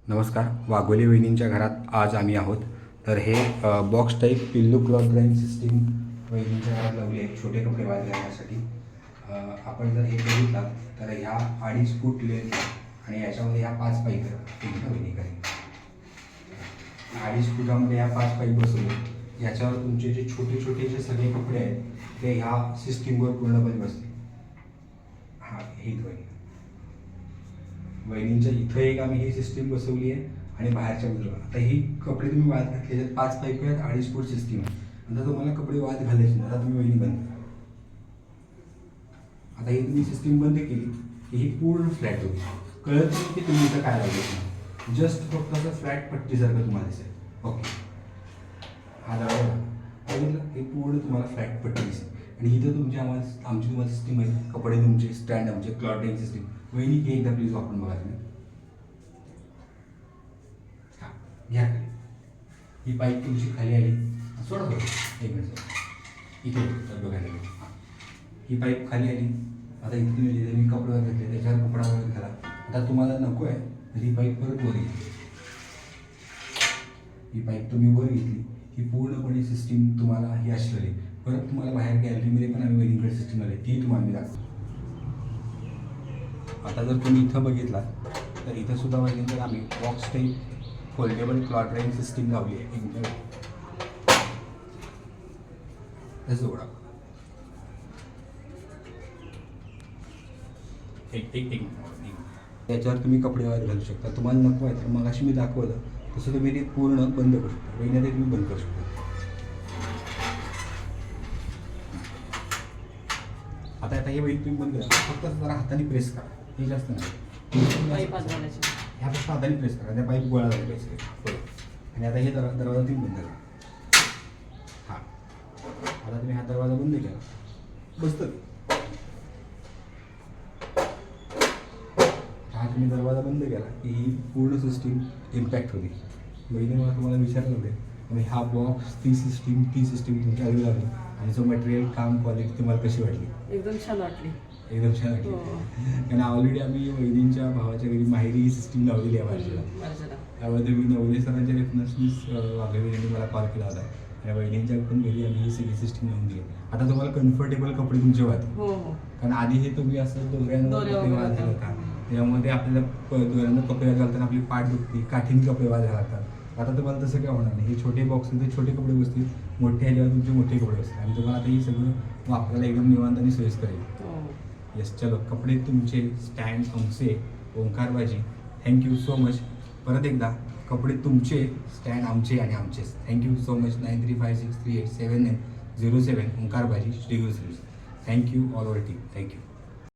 नमस्कार. वाघोली वहिनींच्या घरात आज आम्ही आहोत. तर हे बॉक्स टाईप पिल्लू क्लॉथ ड्राईंग सिस्टीम वहिनींच्या घरात लावली आहे छोटे कपडे वाळत घालण्यासाठी. आपण जर हे बघितला तर ह्या 2.5 फूट लेंथ आणि याच्यामध्ये ह्या 5 पाईप आहेत वहिनीकडे. 2.5 फुटामध्ये ह्या 5 पाईप बसवले. याच्यावर तुमचे जे छोटे छोटे जे सगळे कपडे आहेत ते ह्या सिस्टीमवर पूर्णपणे बसले. हां, हे वहिनींच्या इथं एक आम्ही ही सिस्टीम बसवली आहे आणि बाहेरच्या बाजूला. आता ही कपडे तुम्ही वाळत घातले, त्याच्यात 5 पाईप आहेत, 2.5 फूट सिस्टीम आहे. नंतर तुम्हाला कपडे वाळत घालायचे, आता तुम्ही वहिनी बंद करा. आता ही तुम्ही सिस्टीम बंद केली की ही पूर्ण फ्लॅट होईल. कळत नाही की तुम्ही इथं काय लावलं, जस्ट फक्त असं फ्लॅट पट्टीसारखं तुम्हाला दिसेल. ओके, हा दरवाजा बघितलं, हे पूर्ण तुम्हाला फ्लॅट पट्टी दिसेल. आणि इथं तुमची आमची तुम्हाला सिस्टीम आहे, कपडे तुमचे स्टँड आमचे क्लॉथिंग सिस्टीम. वहिनी हे एकदा प्लीज वापरून बघा तुम्ही. हां, घ्या खाली. ही पाईप तुमची खाली आली, सोडा थोडं, एक मिनिट इथे बघायला. हां, ही पाईप खाली आली. आता इथे तुम्ही जिथे मी कपडे घेतले त्याच्यावर कपडा वगैरे घाला. आता तुम्हाला नको आहे तर ही पाईप परत वर घेतली. ही पाईप तुम्ही वर घेतली, ही पूर्णपणे सिस्टीम तुम्हाला ही अशी आली. परत तुम्हाला बाहेर गॅलरीमध्ये पण आम्ही वहिनीकडे सिस्टीम आली, ती तुम्हाला मी दाखवतो. आता जर तुम्ही इथं बघितला तर इथं सुद्धा बघितलं आम्ही box type foldable cloth drawing system लावली आहे. जोडा एक याच्यावर तुम्ही कपडे वाळत घालू शकता. तुम्हाला नको आहे तर मग अशी मी दाखवलं तसं तुम्ही ते पूर्ण बंद करू शकता. वहिनी तुम्ही बंद करू शकता. आता हे वही तुम्ही बंद करा, फक्त जरा हाताने प्रेस करा, हे जास्त नाही. ह्या फक्त हाताने प्रेस करा, त्या पाईप गोळा झाला पाहिजे. आणि आता हे दरवाजा तुम्ही बंद करा. हां, आता तुम्ही हा दरवाजा बंद केला, बसतं. हा तुम्ही दरवाजा बंद केला की ही पूर्ण सिस्टीम इम्पॅक्ट होती. बहिणी मला तुम्हाला विचारलं होते आणि हा बॉक्स ती सिस्टीम तुमच्या आधी लागली आणि जो मटेरियल काम क्वालिटी तुम्हाला कशी वाटली? एकदम छान वाटली. एकदम छान वाटली. कारण ऑलरेडी आम्ही वहिनींच्या भावाच्या घरी माहेरी ही सिस्टीम लावलेली आहे माझ्याला. त्यामध्ये मी नवले सरांच्या रेफरन्सनीच वाघोलीने मला कॉल केला होता आणि वहिनींच्या पण घरी आम्ही ही सगळी सिस्टीम लावून दिली. आता तुम्हाला कम्फर्टेबल कपडे तुमचे वाहते. कारण आधी हे तुम्ही असं दोऱ्यानं कपडे वाळत घालता, त्यामध्ये आपल्याला दोऱ्यानं कपडे घालताना आपली पाठ दुखती, काठीने कपडे वाळत घालतात. आता तुम्हाला तसं काय होणार नाही. हे छोटे बॉक्स ते छोटे कपडे बसतील, मोठे ह्याच्यावर तुमचे मोठे कपडे बसतील आणि तुम्हाला आता हे सगळं वापरायला एकदम निवांत आणि सोयीस्कर येईल. येस, चलो, कपडे तुमचे, स्टँड आमचे, ओंकारबाजी. Thank you so much. परत एकदा, कपडे तुमचे, स्टँड आमचे आणि आमचेच. Thank you so much. 9356387907 ओंकारबाजी, श्री गुरु service. Thank you all over team. Thank you.